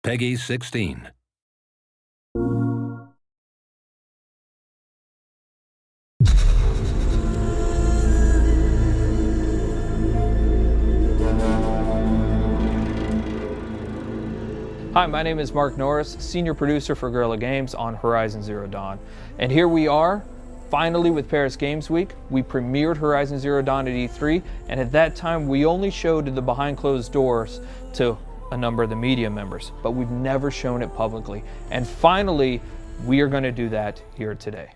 Peggy 16. Hi, my name is Mark Norris, Senior Producer for Guerrilla Games on Horizon Zero Dawn. And here we are, finally with Paris Games Week. We premiered Horizon Zero Dawn at E3, and at that time we only showed the behind closed doors to a number of the media members, but we've never shown it publicly. And finally, we are going to do that here today.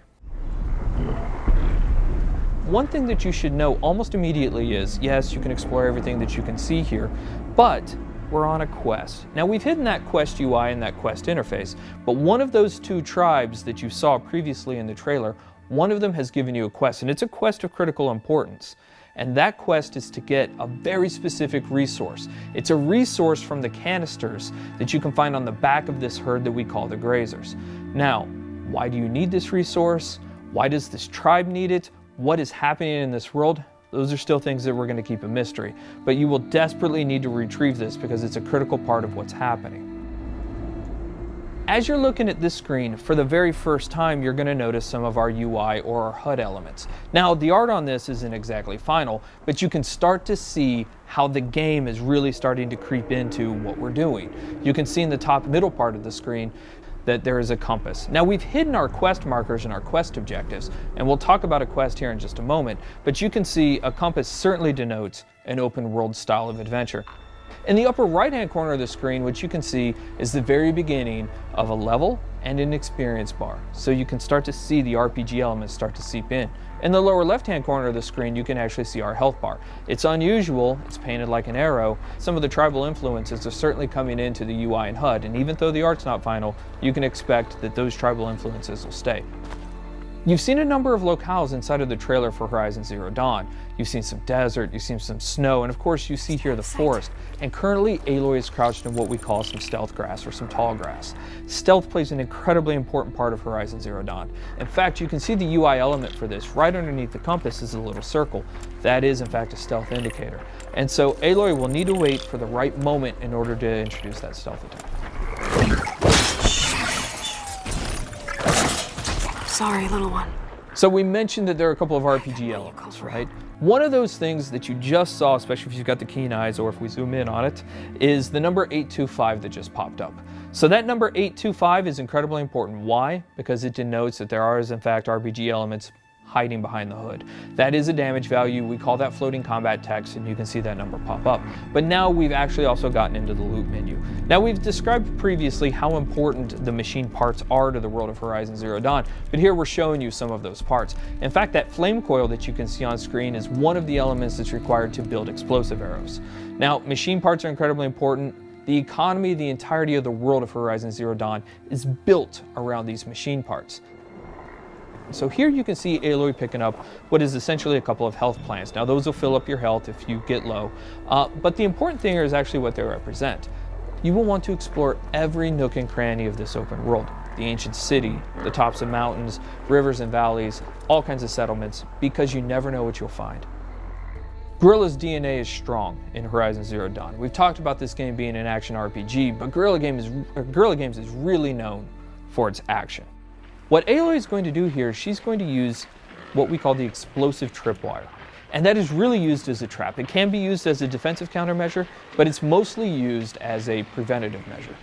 One thing that you should know almost immediately is, yes, you can explore everything that you can see here, but we're on a quest. Now, we've hidden that quest UI and that quest interface, but one of those two tribes that you saw previously in the trailer, one of them has given you a quest, and it's a quest of critical importance. And that quest is to get a very specific resource. It's a resource from the canisters that you can find on the back of this herd that we call the grazers. Now, why do you need this resource? Why does this tribe need it? What is happening in this world? Those are still things that we're going to keep a mystery, but you will desperately need to retrieve this because it's a critical part of what's happening. As you're looking at this screen, for the very first time, you're going to notice some of our UI or our HUD elements. Now, the art on this isn't exactly final, but you can start to see how the game is really starting to creep into what we're doing. You can see in the top middle part of the screen that there is a compass. Now, we've hidden our quest markers and our quest objectives, and we'll talk about a quest here in just a moment, but you can see a compass certainly denotes an open world style of adventure. In the upper right hand corner of the screen, what you can see is the very beginning of a level and an experience bar, so you can start to see the RPG elements start to seep in. In the lower left hand corner of the screen, you can actually see our health bar. It's unusual, it's painted like an arrow. Some of the tribal influences are certainly coming into the UI and HUD, and even though the art's not final, you can expect that those tribal influences will stay. You've seen a number of locales inside of the trailer for Horizon Zero Dawn. You've seen some desert, you've seen some snow, and of course you see here the forest. And currently Aloy is crouched in what we call some stealth grass or some tall grass. Stealth plays an incredibly important part of Horizon Zero Dawn. In fact, you can see the UI element for this. Right underneath the compass is a little circle. That is in fact a stealth indicator. And so Aloy will need to wait for the right moment in order to introduce that stealth attack. Sorry, little one. So we mentioned that there are a couple of RPG elements, right? One of those things that you just saw, especially if you've got the keen eyes or if we zoom in on it, is the number 825 that just popped up. So that number 825 is incredibly important. Why? Because it denotes that there are, in fact, RPG elements hiding behind the hood. That is a damage value. We call that floating combat text, and you can see that number pop up. But now we've actually also gotten into the loot menu. Now, we've described previously how important the machine parts are to the world of Horizon Zero Dawn, but here we're showing you some of those parts. In fact, that flame coil that you can see on screen is one of the elements that's required to build explosive arrows. Now, machine parts are incredibly important. The economy, the entirety of the world of Horizon Zero Dawn is built around these machine parts. So here you can see Aloy picking up what is essentially a couple of health plants. Now, those will fill up your health if you get low, but the important thing here is actually what they represent. You will want to explore every nook and cranny of this open world. The ancient city, the tops of mountains, rivers and valleys, all kinds of settlements, because you never know what you'll find. Guerrilla's DNA is strong in Horizon Zero Dawn. We've talked about this game being an action RPG, but Guerrilla Games is really known for its action. What Aloy is going to do here, she's going to use what we call the explosive tripwire. And that is really used as a trap. It can be used as a defensive countermeasure, but it's mostly used as a preventative measure.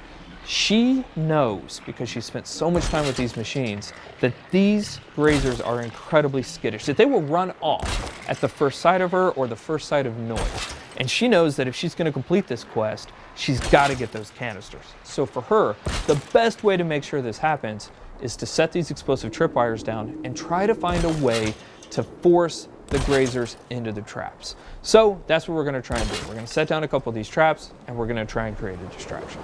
She knows, because she spent so much time with these machines, that these grazers are incredibly skittish, that they will run off at the first sight of her or the first sight of noise. And she knows that if she's going to complete this quest, she's got to get those canisters. So for her, the best way to make sure this happens is to set these explosive tripwires down and try to find a way to force the grazers into the traps. So that's what we're going to try and do. We're going to set down a couple of these traps, and we're going to try and create a distraction.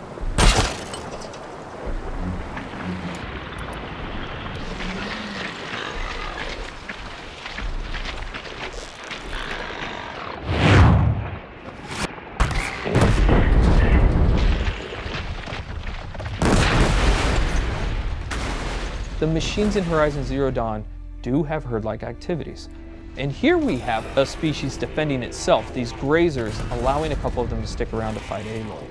The machines in Horizon Zero Dawn do have herd-like activities. And here we have a species defending itself, these grazers allowing a couple of them to stick around to fight Aloy.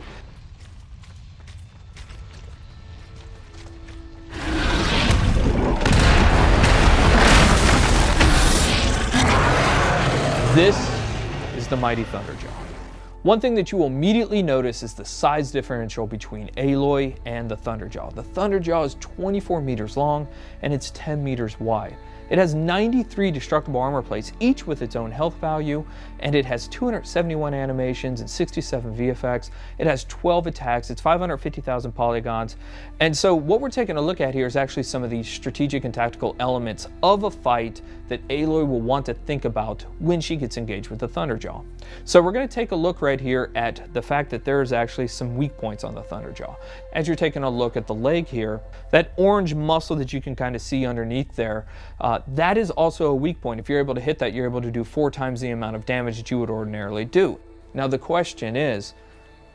This is the mighty Thunderjaw. One thing that you will immediately notice is the size differential between Aloy and the Thunderjaw. The Thunderjaw is 24 meters long and it's 10 meters wide. It has 93 destructible armor plates, each with its own health value, and it has 271 animations and 67 VFX. It has 12 attacks, it's 550,000 polygons. And so what we're taking a look at here is actually some of the strategic and tactical elements of a fight that Aloy will want to think about when she gets engaged with the Thunderjaw. So we're going to take a look right here at the fact that there's actually some weak points on the Thunderjaw. As you're taking a look at the leg here, that orange muscle that you can kind of see underneath there, that is also a weak point. If you're able to hit that, you're able to do 4 times the amount of damage that you would ordinarily do. Now the question is,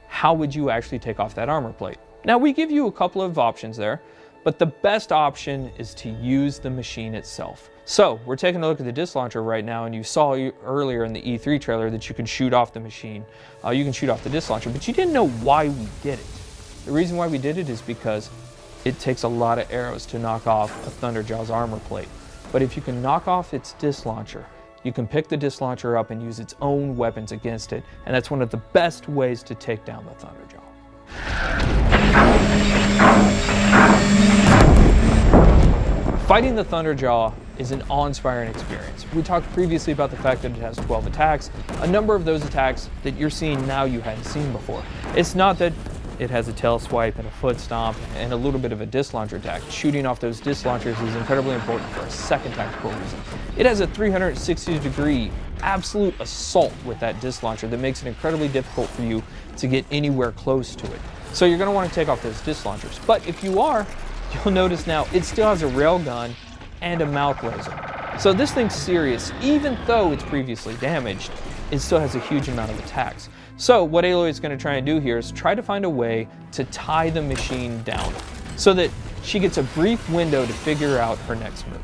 how would you actually take off that armor plate? Now we give you a couple of options there, but the best option is to use the machine itself. So we're taking a look at the disc launcher right now, and you saw earlier in the E3 trailer that you can shoot off the machine. You can shoot off the disc launcher, but you didn't know why we did it. The reason why we did it is because it takes a lot of arrows to knock off a Thunderjaw's armor plate. But if you can knock off its disc launcher, you can pick the disc launcher up and use its own weapons against it, and that's one of the best ways to take down the Thunderjaw. Fighting the Thunderjaw is an awe-inspiring experience. We talked previously about the fact that it has 12 attacks. A number of those attacks that you're seeing now you hadn't seen before. It's not that it has a tail swipe and a foot stomp and a little bit of a disc launcher attack. Shooting off those disc launchers is incredibly important for a second tactical reason. It has a 360-degree absolute assault with that disc launcher that makes it incredibly difficult for you to get anywhere close to it. So you're going to want to take off those disc launchers. But if you are, you'll notice now it still has a rail gun and a mouth laser. So this thing's serious. Even though it's previously damaged, it still has a huge amount of attacks. So what Aloy is going to try and do here is try to find a way to tie the machine down so that she gets a brief window to figure out her next move.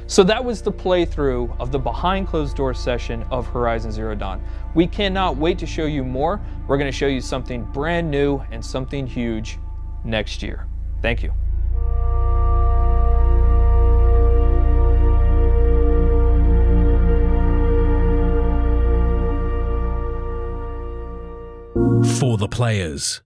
So that was the playthrough of the behind closed doors session of Horizon Zero Dawn. We cannot wait to show you more. We're going to show you something brand new and something huge next year. Thank you. For the players.